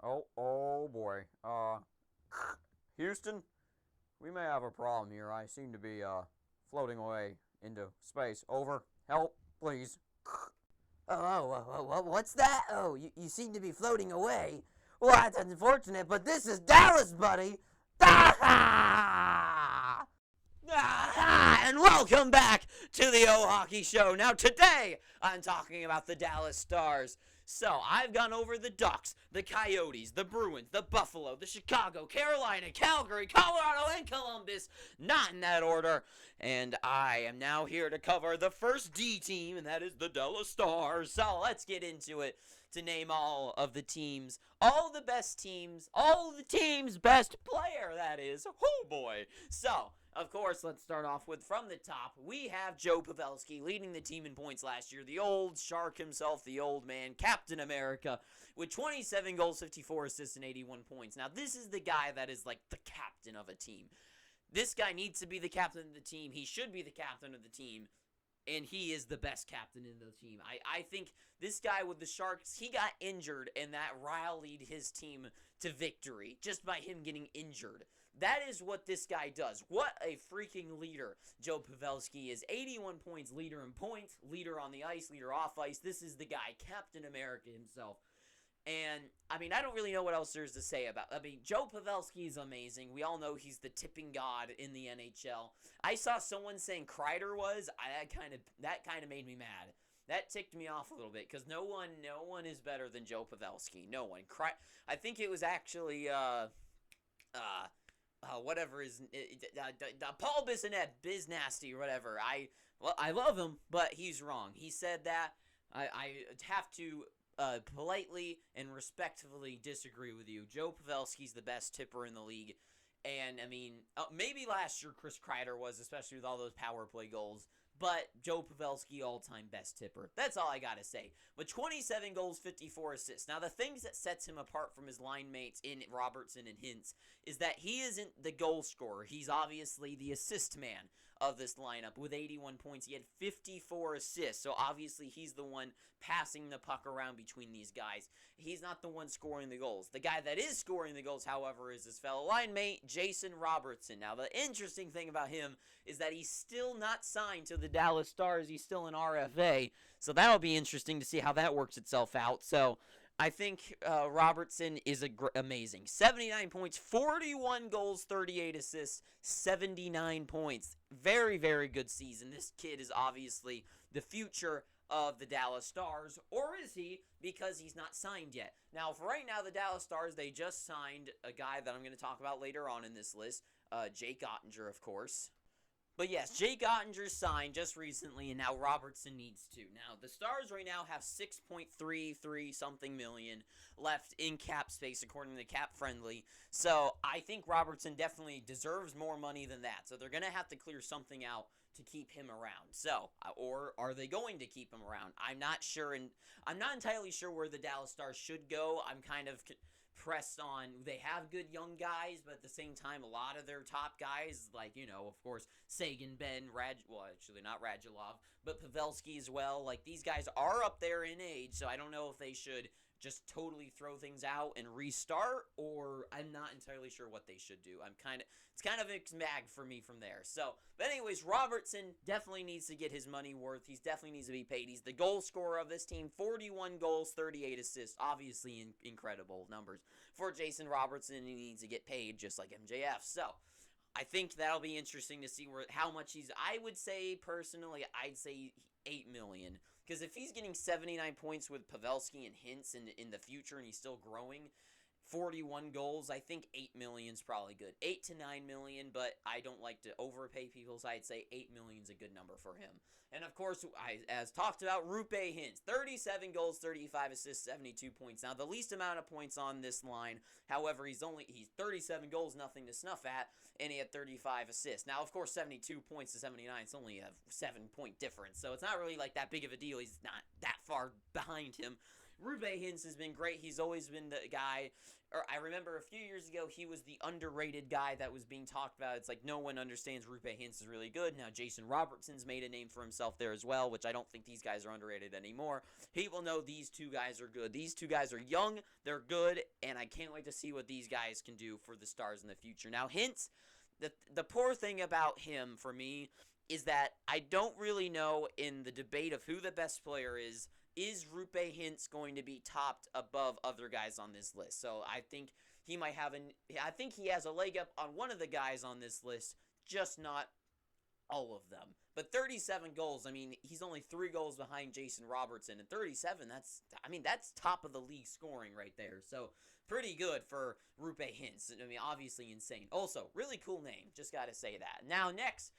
Oh boy. Houston, we may have a problem here. I seem to be floating away into space. Over. Help, please. What's that? Oh, you seem to be floating away. Well, that's unfortunate, but this is Dallas, buddy. And welcome back to the O Hockey Show. Now, today, I'm talking about the Dallas Stars. So, I've gone over the Ducks, the Coyotes, the Bruins, the Buffalo, the Chicago, Carolina, Calgary, Colorado, and Columbus. Not in that order. And I am now here to cover the first D team, and that is the Dallas Stars. So, let's get into it to name all of the teams, all the best teams, all the teams' best player, that is. Oh boy. So, of course, let's start off with from the top. We have Joe Pavelski leading the team in points last year. The old shark himself, the old man, Captain America, with 27 goals, 54 assists, and 81 points. Now, this is the guy that is like the captain of a team. This guy needs to be the captain of the team. He should be the captain of the team. And he is the best captain in the team. I think this guy with the Sharks, he got injured, and that rallied his team to victory just by him getting injured. That is what this guy does. What a freaking leader Joe Pavelski is. 81 points, leader in points, leader on the ice, leader off ice. This is the guy, Captain America himself. And, I don't really know what else there is to say about it. Joe Pavelski is amazing. We all know he's the tipping god in the NHL. I saw someone saying Kreider was. That kind of made me mad. That ticked me off a little bit because no one is better than Joe Pavelski. No one. I think it was actually whatever is Paul Bissonnette, Biz Nasty or whatever. I love him, but he's wrong. He said that. I have to politely and respectfully disagree with you. Joe Pavelski's the best tipper in the league. And, maybe last year Chris Kreider was, especially with all those power play goals. But Joe Pavelski, all-time best tipper. That's all I got to say. But 27 goals, 54 assists. Now, the things that sets him apart from his line mates in Robertson and Hintz is that he isn't the goal scorer. He's obviously the assist man of this lineup. With 81 points, he had 54 assists. So, obviously, he's the one passing the puck around between these guys. He's not the one scoring the goals. The guy that is scoring the goals, however, is his fellow line mate, Jason Robertson. Now, the interesting thing about him is that he's still not signed to the Dallas Stars. He's still an RFA. So that'll be interesting to see how that works itself out. So I think Robertson is amazing. 79 points, 41 goals, 38 assists, 79 points. Very, very good season. This kid is obviously the future of the Dallas Stars, or is he? Because he's not signed yet. Now, for right now, the Dallas Stars, they just signed a guy that I'm going to talk about later on in this list, Jake Ottinger, of course. But yes, Jake Ottinger signed just recently, and now Robertson needs to. Now, the Stars right now have $6.33 something million left in cap space, according to Cap Friendly. So, I think Robertson definitely deserves more money than that. So, they're going to have to clear something out to keep him around. So, or are they going to keep him around? I'm not sure, and I'm not entirely sure where the Dallas Stars should go. I'm kind of pressed on. They have good young guys, but at the same time, a lot of their top guys, like, of course, Sagan, Ben, actually not Radulov, but Pavelski as well. Like, these guys are up there in age, so I don't know if they should just totally throw things out and restart, or I'm not entirely sure what they should do. It's kind of a mixed bag for me from there. So, but anyways, Robertson definitely needs to get his money worth. He definitely needs to be paid. He's the goal scorer of this team. 41 goals, 38 assists. Obviously incredible numbers for Jason Robertson. He needs to get paid just like MJF. So, I think that'll be interesting to see how much he's. I would say personally, I'd say $8 million. Because if he's getting 79 points with Pavelski and Hintz in the future and he's still growing, 41 goals, I think $8 million is probably good. 8 to 9 million, but I don't like to overpay people, so I'd say $8 million is a good number for him. And of course, as talked about, Rupe Hintz, 37 goals, 35 assists, 72 points. Now, the least amount of points on this line, however, he's 37 goals, nothing to snuff at, and he had 35 assists. Now, of course, 72 points to 79, it's only a 7-point difference, so it's not really like that big of a deal. He's not that far behind him. Rube Hintz has been great. He's always been the guy. Or I remember a few years ago, he was the underrated guy that was being talked about. It's like no one understands Rube Hintz is really good. Now Jason Robertson's made a name for himself there as well, which I don't think these guys are underrated anymore. He will know these two guys are good. These two guys are young, they're good, and I can't wait to see what these guys can do for the Stars in the future. Now Hintz, the poor thing about him for me is that I don't really know in the debate of who the best player is Rube Hintz going to be topped above other guys on this list? So I think he might have I think he has a leg up on one of the guys on this list, just not all of them. But 37 goals, I mean, he's only 3 goals behind Jason Robertson, and 37, that's top of the league scoring right there. So pretty good for Rube Hintz. I mean, obviously insane. Also, really cool name, just got to say that. Now, next,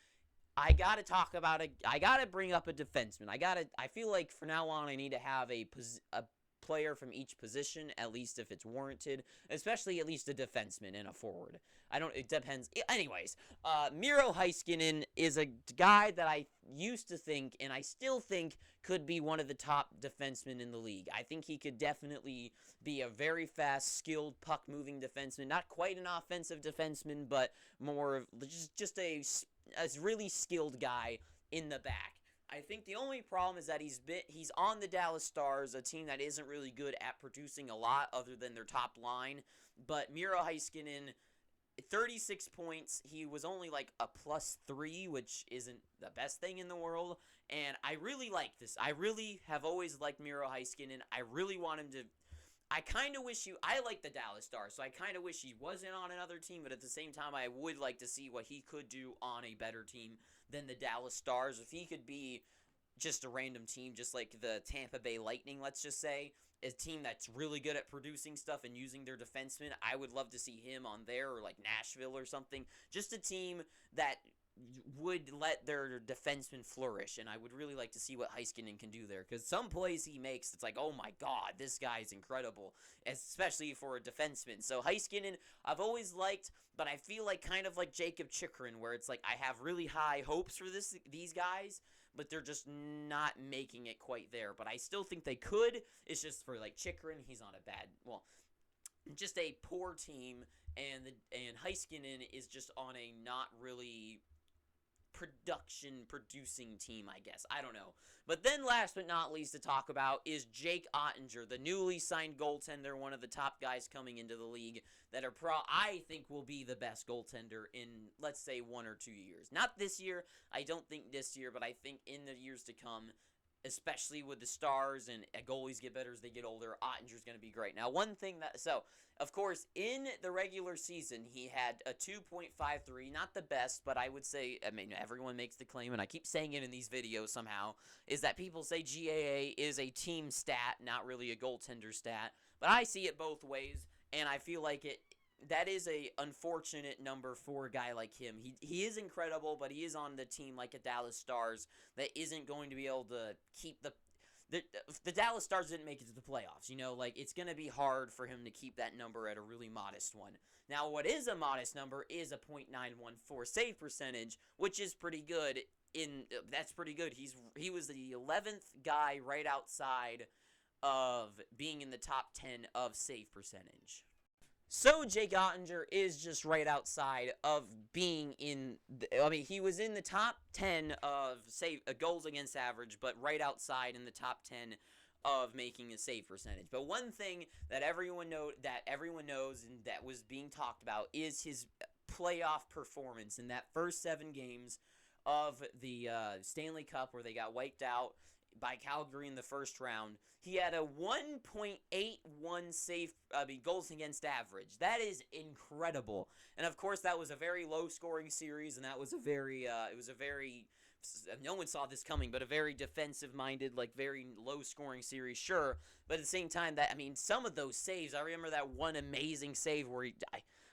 I gotta bring up a defenseman. I feel like for now on I need to have a player from each position, at least if it's warranted, especially at least a defenseman and a forward. It depends. Anyways, Miro Heiskanen is a guy that I used to think, and I still think, could be one of the top defensemen in the league. I think he could definitely be a very fast, skilled, puck-moving defenseman. Not quite an offensive defenseman, but more of just a really skilled guy in the back. I think the only problem is that he's on the Dallas Stars, a team that isn't really good at producing a lot other than their top line. But Miro Heiskanen, 36 points. He was only like a +3, which isn't the best thing in the world. And I really like this. I really have always liked Miro Heiskanen. I really want him to. I kind of wish I like the Dallas Stars, so I kind of wish he wasn't on another team, but at the same time, I would like to see what he could do on a better team than the Dallas Stars. If he could be just a random team, just like the Tampa Bay Lightning, let's just say, a team that's really good at producing stuff and using their defensemen, I would love to see him on there, or like Nashville or something. Just a team that would let their defensemen flourish, and I would really like to see what Heiskanen can do there, because some plays he makes, it's like, oh my god, this guy's incredible, especially for a defenseman. So Heiskanen, I've always liked, but I feel like kind of like Jacob Chikrin, where it's like I have really high hopes for these guys, but they're just not making it quite there. But I still think they could. It's just for like Chikrin, he's on just a poor team, and Heiskanen is just on a not really producing team, I guess. I don't know. But then last but not least to talk about is Jake Ottinger, the newly signed goaltender, one of the top guys coming into the league that I think will be the best goaltender in, let's say, 1 or 2 years. Not this year. I don't think this year, but I think in the years to come, especially with the Stars and goalies get better as they get older, Ottinger's going to be great. Now, of course, in the regular season, he had a 2.53, not the best, but I would say, everyone makes the claim, and I keep saying it in these videos somehow, is that people say GAA is a team stat, not really a goaltender stat, but I see it both ways, and I feel like that is a unfortunate number for a guy like him. He is incredible, but he is on the team like a Dallas Stars that isn't going to be able to keep the Dallas Stars didn't make it to the playoffs. It's going to be hard for him to keep that number at a really modest one. Now, what is a modest number is a .914 save percentage, which is pretty good. That's pretty good. He was the 11th guy right outside of being in the top 10 of save percentage. So Jake Ottinger is just right outside of being he was in the top 10 of goals against average, but right outside in the top 10 of making a save percentage. But one thing that everyone knows and that was being talked about is his playoff performance in that first 7 games of the Stanley Cup, where they got wiped out by Calgary in the first round. He had a 1.81 goals against average. That is incredible. And of course, that was a very low-scoring series, and that was no one saw this coming, but a very defensive-minded, very low-scoring series, sure. But at the same time, some of those saves, I remember that one amazing save where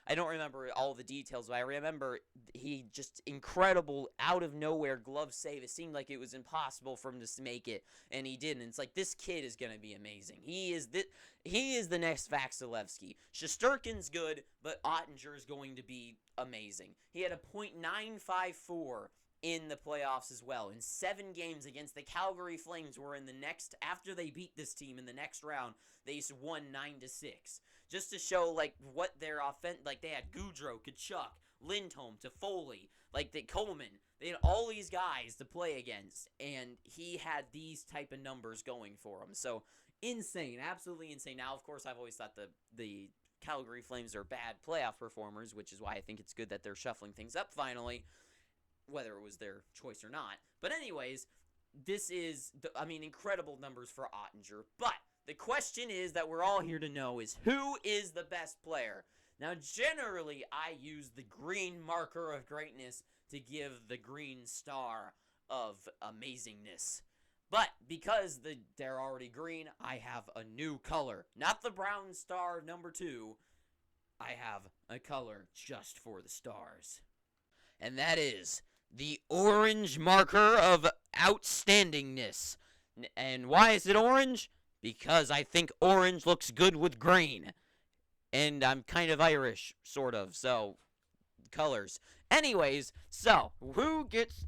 I don't remember all the details, but I remember he just incredible, out-of-nowhere glove save. It seemed like it was impossible for him to make it, and he did. And it's like, this kid is going to be amazing. He is the next Vasilevsky. Shesterkin's good, but Ottinger is going to be amazing. He had a .954 in the playoffs as well. In 7 games against the Calgary Flames, were in the next, after they beat this team in the next round, they won 9-6. Just to show, like, what their offense, like, they had Goudreau, Kachuk, Lindholm, Toffoli, like, Coleman. They had all these guys to play against, and he had these type of numbers going for him. So, insane, absolutely insane. Now, of course, I've always thought the Calgary Flames are bad playoff performers, which is why I think it's good that they're shuffling things up finally, whether it was their choice or not. But anyways, this is, incredible numbers for Ottinger. But the question is that we're all here to know is, who is the best player? Now, generally, I use the green marker of greatness to give the green star of amazingness. But because they're already green, I have a new color. Not the brown star number 2. I have a color just for the stars. And that is the orange marker of outstandingness. And why is it orange? Because I think orange looks good with green. And I'm kind of Irish, sort of, so colors. Anyways, so who gets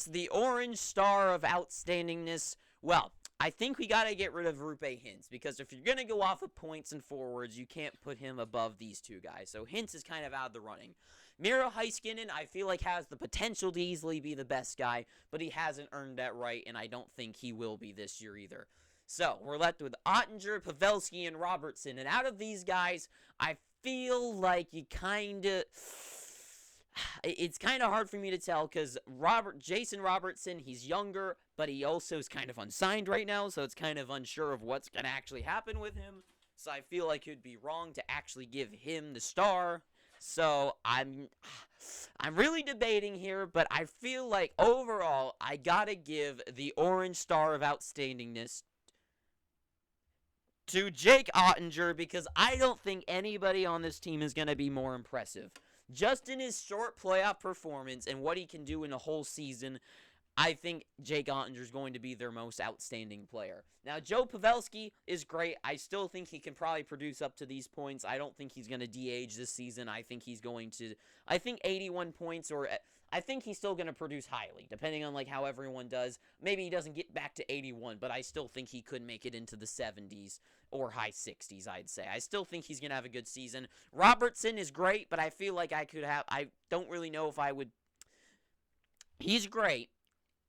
the orange star of outstandingness? Well, I think we got to get rid of Rupe Hintz, because if you're going to go off of points and forwards, you can't put him above these two guys. So Hintz is kind of out of the running. Miro Heiskanen, I feel like, has the potential to easily be the best guy, but he hasn't earned that right, and I don't think he will be this year either. So, we're left with Ottinger, Pavelski, and Robertson. And out of these guys, I feel like you kind of... It's kind of hard for me to tell, because Jason Robertson, he's younger, but he also is kind of unsigned right now, so it's kind of unsure of what's going to actually happen with him. So I feel like it would be wrong to actually give him the star. So I'm really debating here, but I feel like overall, I gotta give the orange star of outstandingness to Jake Ottinger, because I don't think anybody on this team is going to be more impressive. Just in his short playoff performance and what he can do in a whole season, I think Jake Ottinger is going to be their most outstanding player. Now, Joe Pavelski is great. I still think he can probably produce up to these points. I don't think he's going to de-age this season. I think he's going to, 81 points, or I think he's still going to produce highly, depending on like how everyone does. Maybe he doesn't get back to 81, but I still think he could make it into the 70s or high 60s, I'd say. I still think he's going to have a good season. Robertson is great, but I feel like I don't really know if I would. He's great.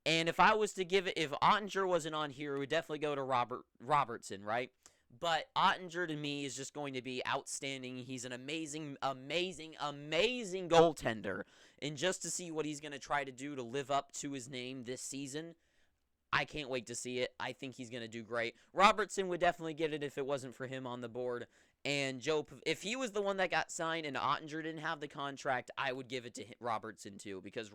And if I was to give it, if Ottinger wasn't on here, it would definitely go to Robertson, right? But Ottinger, to me, is just going to be outstanding. He's an amazing goaltender. And just to see what he's going to try to do to live up to his name this season, I can't wait to see it. I think he's going to do great. Robertson would definitely get it if it wasn't for him on the board. And if he was the one that got signed and Ottinger didn't have the contract, I would give it to Robertson too, because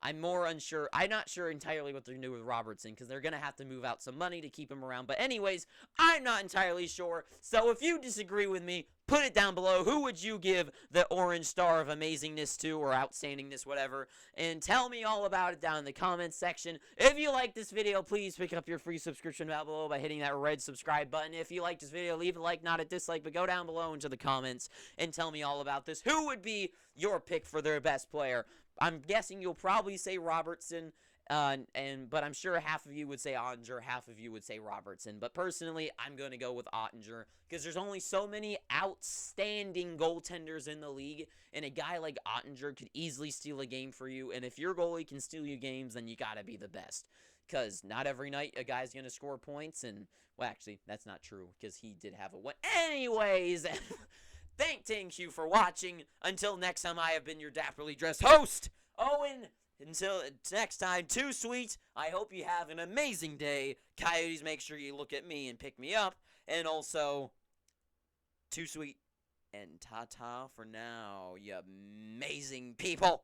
I'm more unsure. I'm not sure entirely what they're going to do with Robertson, because they're going to have to move out some money to keep him around. But anyways, I'm not entirely sure. So if you disagree with me, put it down below. Who would you give the orange star of amazingness to, or outstandingness, whatever? And tell me all about it down in the comments section. If you like this video, please pick up your free subscription down below by hitting that red subscribe button. If you like this video, leave a like, not a dislike, but go down below into the comments and tell me all about this. Who would be your pick for their best player? I'm guessing you'll probably say Robertson, but I'm sure half of you would say Ottinger, half of you would say Robertson. But personally, I'm going to go with Ottinger, because there's only so many outstanding goaltenders in the league, and a guy like Ottinger could easily steal a game for you. And if your goalie can steal you games, then you got to be the best, because not every night a guy's going to score points. And, well, actually, that's not true, because he did have a win. Anyways... Thank you for watching. Until next time, I have been your dapperly dressed host, Owen. Until next time, Too Sweet. I hope you have an amazing day. Coyotes, make sure you look at me and pick me up. And also, Too Sweet. And ta-ta for now, you amazing people.